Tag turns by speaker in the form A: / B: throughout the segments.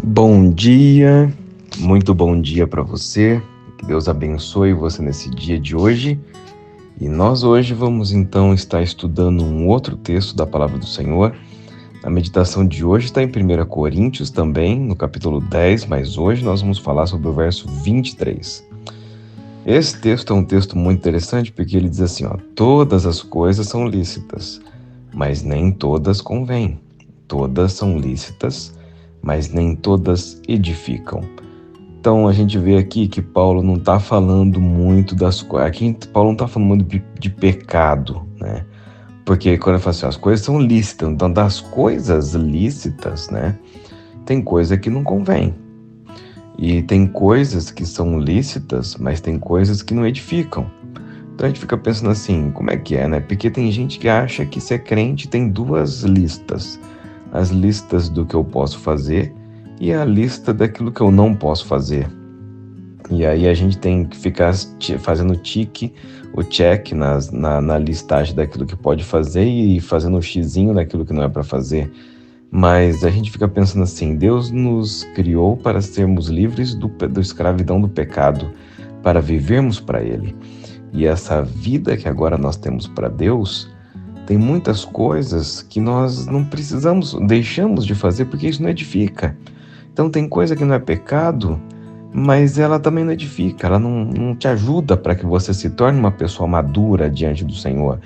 A: Bom dia, muito bom dia para você. Que Deus abençoe você nesse dia de hoje. E nós hoje vamos então estar estudando um outro texto da Palavra do Senhor. A meditação de hoje está em 1 Coríntios também, no capítulo 10, mas hoje nós vamos falar sobre o verso 23. Esse texto é um texto muito interessante porque ele diz assim, todas as coisas são lícitas, mas nem todas convêm. Todas são lícitas, mas nem todas edificam. Então a gente vê aqui que Paulo não está falando muito das coisas. Aqui Paulo não está falando muito de pecado, né? Porque quando ele fala assim, as coisas são lícitas, então das coisas lícitas, né? Tem coisa que não convém. E tem coisas que são lícitas, mas tem coisas que não edificam. Então a gente fica pensando assim, como é que é, né? Porque tem gente que acha que ser crente tem duas listas. As listas do que eu posso fazer e a lista daquilo que eu não posso fazer. E aí a gente tem que ficar fazendo o check na listagem daquilo que pode fazer e fazendo o xizinho daquilo que não é para fazer. Mas a gente fica pensando assim, Deus nos criou para sermdo livres do escravidão do pecado, para vivermos para Ele. E essa vida que agora nós temos para Deus, tem muitas coisas que nós não precisamos, deixamos de fazer porque isso não edifica. Então tem coisa que não é pecado, mas ela também não edifica, ela não te ajuda para que você se torne uma pessoa madura diante do Senhor,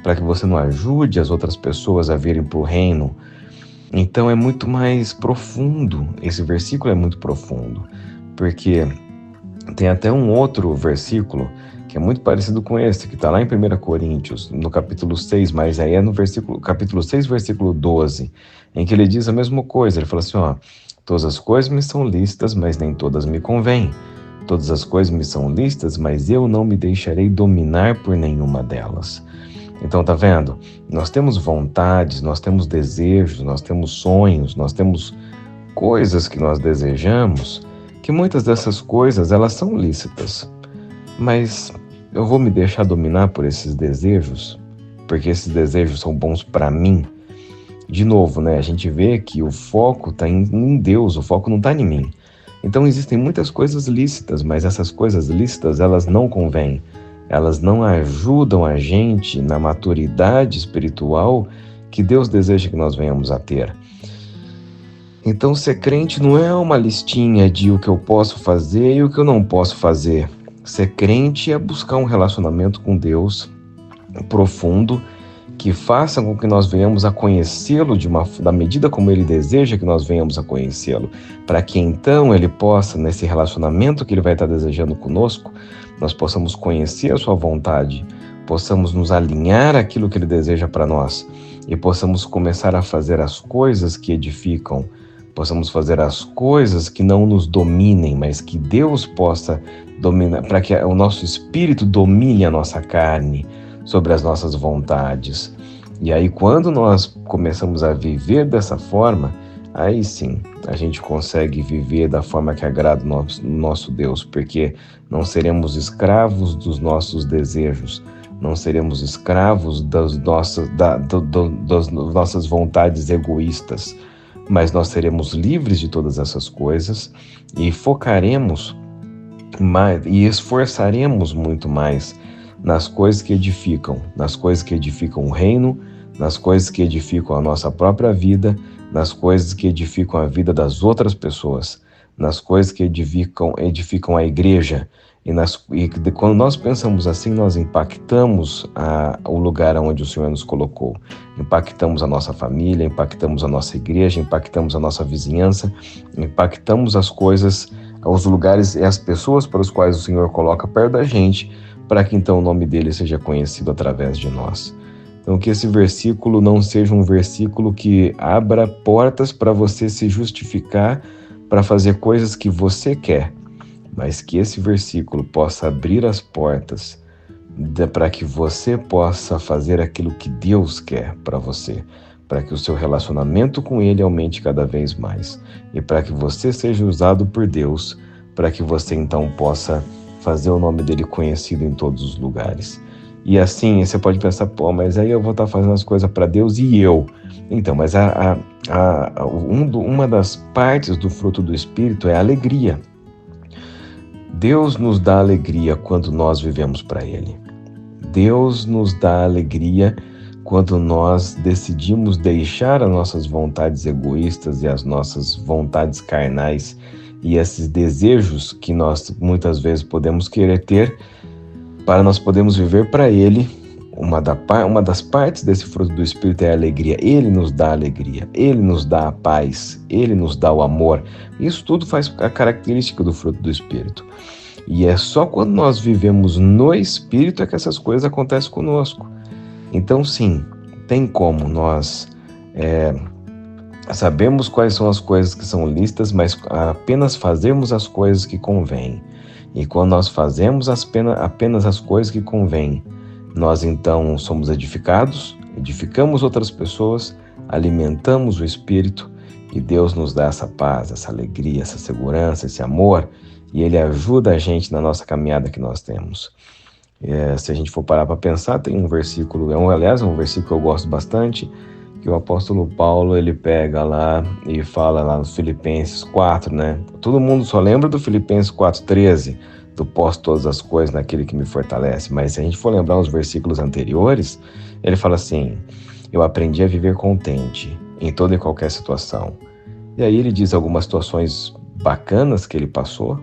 A: para que você não ajude as outras pessoas a virem para o reino. Então é muito mais profundo, esse versículo é muito profundo, porque tem até um outro versículo que é muito parecido com esse, que está lá em 1 Coríntios, no capítulo 6, mas aí é no capítulo 6, versículo 12, em que ele diz a mesma coisa. Ele fala assim, todas as coisas me são lícitas, mas nem todas me convêm. Todas as coisas me são lícitas, mas eu não me deixarei dominar por nenhuma delas. Então, tá vendo? Nós temos vontades, nós temos desejos, nós temos sonhos, nós temos coisas que nós desejamos, que muitas dessas coisas, elas são lícitas. Mas eu vou me deixar dominar por esses desejos, porque esses desejos são bons para mim. De novo, né? A gente vê que o foco está em Deus, o foco não está em mim. Então existem muitas coisas lícitas, mas essas coisas lícitas, elas não convêm. Elas não ajudam a gente na maturidade espiritual que Deus deseja que nós venhamos a ter. Então ser crente não é uma listinha de o que eu posso fazer e o que eu não posso fazer. Ser crente é buscar um relacionamento com Deus profundo, que faça com que nós venhamos a conhecê-lo da medida como Ele deseja que nós venhamos a conhecê-lo, para que então Ele possa, nesse relacionamento que Ele vai estar desejando conosco, nós possamos conhecer a Sua vontade, possamos nos alinhar àquilo que Ele deseja para nós e possamos começar a fazer as coisas que edificam, possamos fazer as coisas que não nos dominem, mas que Deus possa dominar, para que o nosso espírito domine a nossa carne sobre as nossas vontades. E aí, quando nós começamos a viver dessa forma, aí sim, a gente consegue viver da forma que agrada o nosso Deus, porque não seremos escravos dos nossos desejos, não seremos escravos das nossas vontades egoístas, mas nós seremos livres de todas essas coisas e focaremos mais e esforçaremos muito mais nas coisas que edificam o reino, nas coisas que edificam a nossa própria vida, nas coisas que edificam a vida das outras pessoas, nas coisas que edificam a igreja. E quando nós pensamos assim, nós impactamos o lugar onde o Senhor nos colocou. Impactamos a nossa família, impactamos a nossa igreja, impactamos a nossa vizinhança, impactamos as coisas, os lugares e as pessoas para os quais o Senhor coloca perto da gente, para que então o nome dele seja conhecido através de nós. Então que esse versículo não seja um versículo que abra portas para você se justificar para fazer coisas que você quer, mas que esse versículo possa abrir as portas para que você possa fazer aquilo que Deus quer para você, para que o seu relacionamento com Ele aumente cada vez mais e para que você seja usado por Deus, para que você então possa fazer o nome dele conhecido em todos os lugares. E assim, você pode pensar, pô, mas aí eu vou estar fazendo as coisas para Deus e eu. Então, mas uma das partes do fruto do Espírito é a alegria. Deus nos dá alegria quando nós vivemos para Ele. Deus nos dá alegria quando nós decidimos deixar as nossas vontades egoístas e as nossas vontades carnais e esses desejos que nós muitas vezes podemos querer ter para nós podermos viver para Ele. Uma das partes desse fruto do Espírito é a alegria. Ele nos dá a alegria, Ele nos dá a paz, Ele nos dá o amor. Isso tudo faz a característica do fruto do Espírito. E é só quando nós vivemos no Espírito é que essas coisas acontecem conosco. Então, sim, tem como nós sabemos quais são as coisas que são lícitas, mas apenas fazermos as coisas que convêm. E quando nós fazemos apenas as coisas que convêm, nós então somos edificados, edificamos outras pessoas, alimentamos o Espírito e Deus nos dá essa paz, essa alegria, essa segurança, esse amor, e Ele ajuda a gente na nossa caminhada que nós temos. Se a gente for parar para pensar, tem um versículo, aliás, um versículo que eu gosto bastante, que o apóstolo Paulo, ele pega lá e fala lá nos Filipenses 4, né? Todo mundo só lembra do Filipenses 4:13, do posso todas as coisas naquele que me fortalece, mas se a gente for lembrar os versículos anteriores, ele fala assim, eu aprendi a viver contente em toda e qualquer situação. E aí ele diz algumas situações bacanas que ele passou,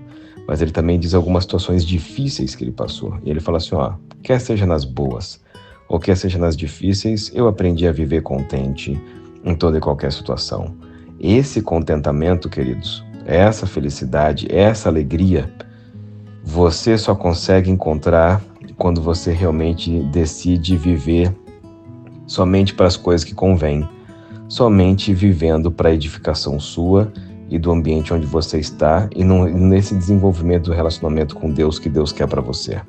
A: mas ele também diz algumas situações difíceis que ele passou. E ele fala assim, quer seja nas boas, ou quer seja nas difíceis, eu aprendi a viver contente em toda e qualquer situação. Esse contentamento, queridos, essa felicidade, essa alegria, você só consegue encontrar quando você realmente decide viver somente para as coisas que convêm, somente vivendo para a edificação sua e do ambiente onde você está e nesse desenvolvimento do relacionamento com Deus que Deus quer para você.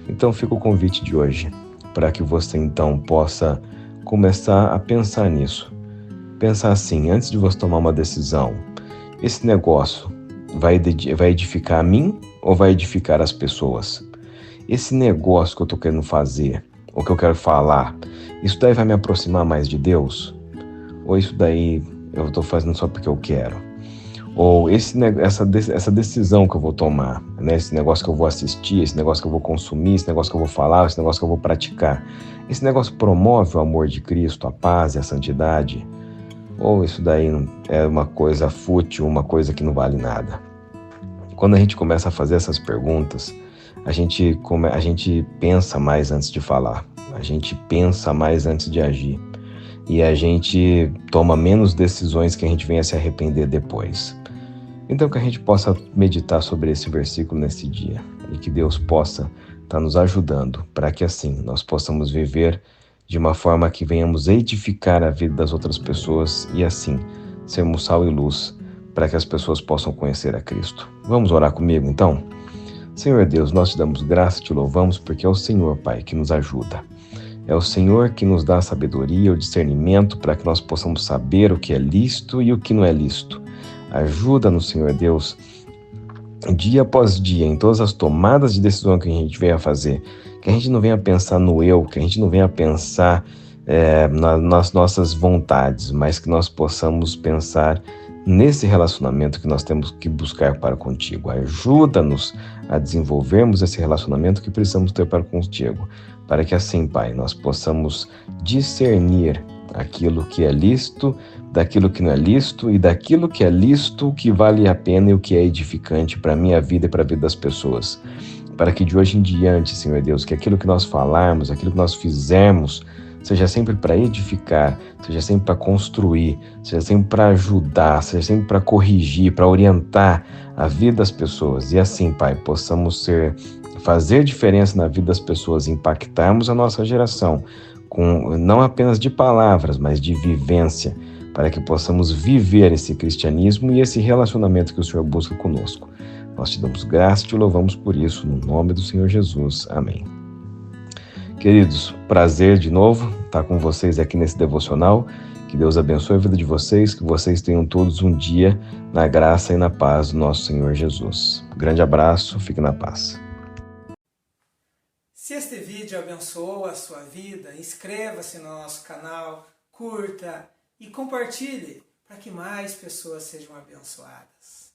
A: Então fica o convite de hoje, para que você então possa começar a pensar nisso. Pensar assim, antes de você tomar uma decisão, esse negócio vai edificar a mim ou vai edificar as pessoas? Esse negócio que eu estou querendo fazer, ou que eu quero falar, isso daí vai me aproximar mais de Deus? Ou isso daí eu estou fazendo só porque eu quero? Ou essa decisão que eu vou tomar, né? Esse negócio que eu vou assistir, esse negócio que eu vou consumir, esse negócio que eu vou falar, esse negócio que eu vou praticar, esse negócio promove o amor de Cristo, a paz e a santidade? Ou isso daí é uma coisa fútil, uma coisa que não vale nada? Quando a gente começa a fazer essas perguntas, a gente pensa mais antes de falar, a gente pensa mais antes de agir. E a gente toma menos decisões que a gente venha se arrepender depois. Então que a gente possa meditar sobre esse versículo nesse dia e que Deus possa estar nos ajudando para que assim nós possamos viver de uma forma que venhamos edificar a vida das outras pessoas e assim sermos sal e luz para que as pessoas possam conhecer a Cristo. Vamos orar comigo então? Senhor Deus, nós te damos graça e te louvamos porque é o Senhor, Pai, que nos ajuda. É o Senhor que nos dá a sabedoria, o discernimento para que nós possamos saber o que é lícito e o que não é lícito. Ajuda-nos, Senhor Deus, dia após dia, em todas as tomadas de decisão que a gente venha fazer, que a gente não venha pensar no eu, que a gente não venha pensar nas nossas vontades, mas que nós possamos pensar nesse relacionamento que nós temos que buscar para contigo. Ajuda-nos a desenvolvermos esse relacionamento que precisamos ter para contigo, para que assim, Pai, nós possamos discernir aquilo que é lícito, daquilo que não é lícito, e daquilo que é lícito, o que vale a pena e o que é edificante para a minha vida e para a vida das pessoas. Para que de hoje em diante, Senhor Deus, que aquilo que nós falarmos, aquilo que nós fizermos, seja sempre para edificar, seja sempre para construir, seja sempre para ajudar, seja sempre para corrigir, para orientar a vida das pessoas. E assim, Pai, possamos fazer diferença na vida das pessoas, impactarmos a nossa geração, com não apenas de palavras, mas de vivência, para que possamos viver esse cristianismo e esse relacionamento que o Senhor busca conosco. Nós te damos graça e te louvamos por isso, no nome do Senhor Jesus. Amém. Queridos, prazer de novo estar com vocês aqui nesse devocional. Que Deus abençoe a vida de vocês, que vocês tenham todos um dia na graça e na paz do nosso Senhor Jesus. Grande abraço, fique na paz.
B: Se este vídeo vídeo abençoou a sua vida, inscreva-se no nosso canal, curta e compartilhe para que mais pessoas sejam abençoadas.